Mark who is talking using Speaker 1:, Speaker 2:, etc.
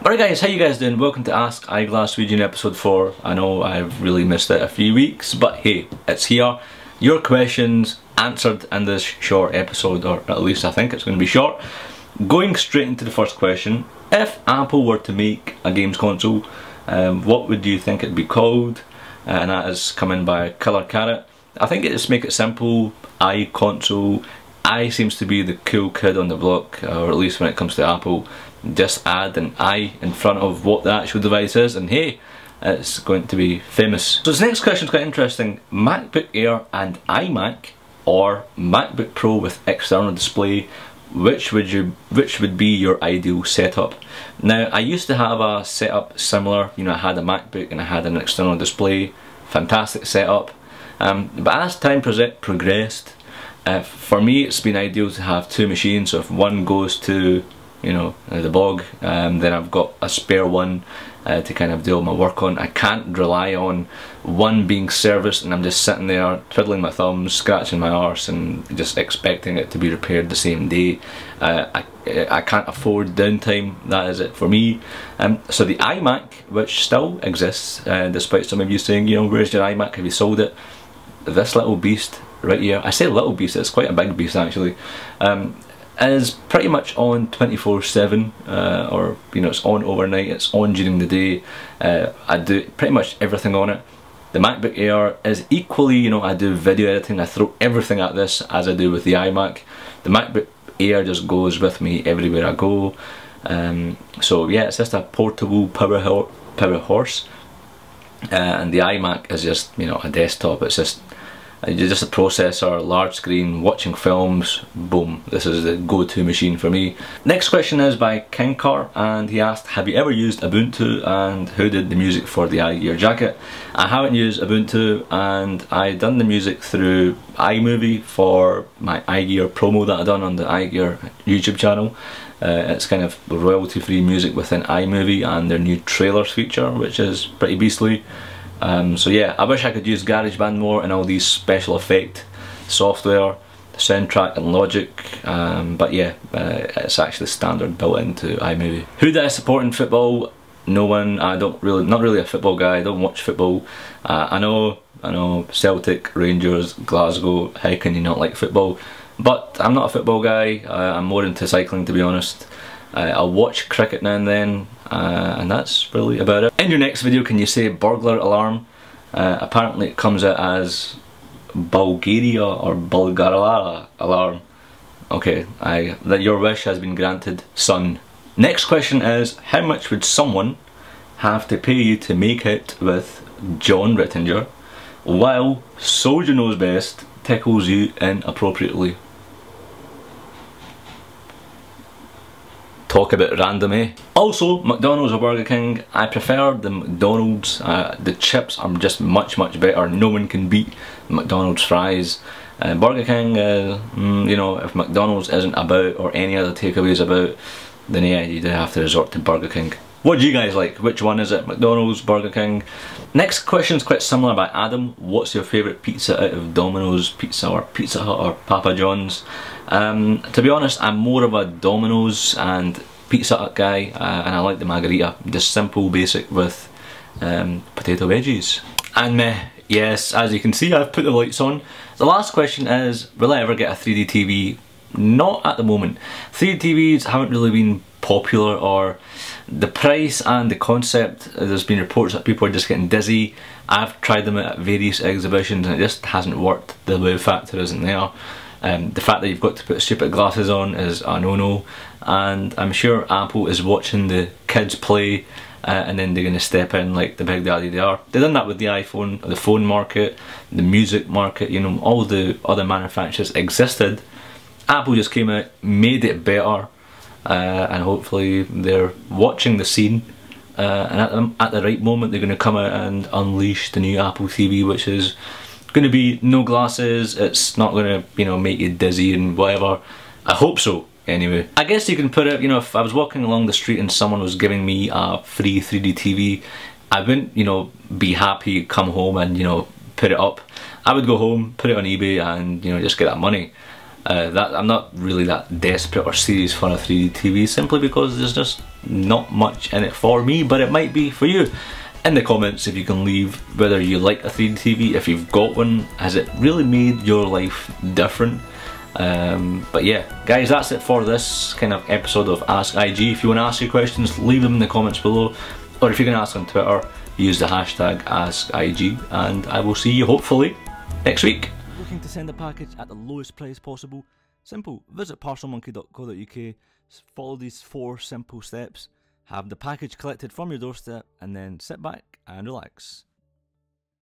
Speaker 1: Alright guys, how you guys doing? Welcome to Ask iGlaswegian episode 4. I know I've really missed it a few weeks, but hey, it's here. Your questions answered in this short episode, or at least I think it's going to be short. Going straight into the first question, if Apple were to make a games console, what would you think it'd be called? And that is coming by Killer Carrot. I think just make it simple, iConsole. I seems to be the cool kid on the block, or at least when it comes to Apple. Just add an I in front of what the actual device is and hey, it's going to be famous. So this next question is quite interesting. MacBook Air and iMac, or MacBook Pro with external display, which would be your ideal setup? Now, I used to have a setup similar, you know, I had a MacBook and I had an external display, fantastic setup, but as time progressed, for me it's been ideal to have two machines. So if one goes to, you know, the bog, then I've got a spare one to kind of do all my work on. I can't rely on one being serviced and I'm just sitting there twiddling my thumbs, scratching my arse and just expecting it to be repaired the same day. I can't afford downtime, that is it for me. So the iMac, which still exists, despite some of you saying, you know, where's your iMac, have you sold it? This little beast right here, I say little beast, it's quite a big beast actually, is pretty much on 24/7, or you know, it's on overnight, it's on during the day. I do pretty much everything on it. The MacBook Air is equally, you know, I do video editing, I throw everything at this as I do with the iMac. The MacBook Air just goes with me everywhere I go. So yeah, it's just a portable power horse, and the iMac is just, you know, a desktop. It's just a processor, large screen, watching films, boom, this is the go-to machine for me. Next question is by Kinkar, and he asked, have you ever used Ubuntu and who did the music for the iGear jacket? I haven't used Ubuntu, and I done the music through iMovie for my iGear promo that I done on the iGear YouTube channel. It's kind of royalty-free music within iMovie and their new trailers feature, which is pretty beastly. So yeah, I wish I could use GarageBand more and all these special effect software, Soundtrack and Logic, but yeah, it's actually standard built into iMovie. Who do I support in football? No one. I don't really, not really a football guy, I don't watch football. I know, Celtic, Rangers, Glasgow, how can you not like football? But I'm not a football guy, I'm more into cycling to be honest. I'll watch cricket now and then, and that's really about it. In your next video, can you say burglar alarm? Apparently it comes out as Bulgaria or Bulgaria alarm. Okay, that your wish has been granted, son. Next question is, how much would someone have to pay you to make it with John Rittinger while Soldier Knows Best tickles you inappropriately? Talk about random, eh? Also, McDonald's or Burger King, I prefer the McDonald's. The chips are just much better. No one can beat McDonald's fries. Burger King, you know, if McDonald's isn't about, or any other takeaways about, then yeah, you do have to resort to Burger King. What do you guys like? Which one is it? McDonald's, Burger King? Next question is quite similar by Adam. What's your favourite pizza out of Domino's Pizza or Pizza Hut or Papa John's? To be honest, I'm more of a Domino's and Pizza Hut guy, and I like the margarita, just simple, basic with potato veggies. And meh, yes, as you can see, I've put the lights on. The last question is, will I ever get a 3D TV? Not at the moment. 3D TVs haven't really been popular, or the price and the concept, there's been reports that people are just getting dizzy. I've tried them at various exhibitions and it just hasn't worked. The wow factor isn't there. The fact that you've got to put stupid glasses on is a no-no, and I'm sure Apple is watching the kids play and then they're going to step in like the big daddy they are. They've done that with the iPhone, the phone market, the music market, you know, all the other manufacturers existed. Apple just came out, made it better, and hopefully they're watching the scene, and at the right moment they're going to come out and unleash the new Apple TV, which is going to be no glasses. It's not going to, you know, make you dizzy and whatever. I hope so, anyway. I guess you can put it, you know, if I was walking along the street and someone was giving me a free 3D TV, I wouldn't, you know, be happy, come home and, you know, put it up. I would go home, put it on eBay and, you know, just get that money. I'm not really that desperate or serious for a 3D TV, simply because there's just not much in it for me, but it might be for you. In the comments, if you can leave whether you like a 3D TV, if you've got one, has it really made your life different? But yeah, guys, that's it for this kind of episode of Ask IG. If you want to ask your questions, leave them in the comments below, or if you can ask on Twitter, use the hashtag AskIG, and I will see you hopefully next week. Looking to send a package at the lowest price possible? Simple. Visit parcelmonkey.co.uk, follow these 4 simple steps, have the package collected from your doorstep, and then sit back and relax.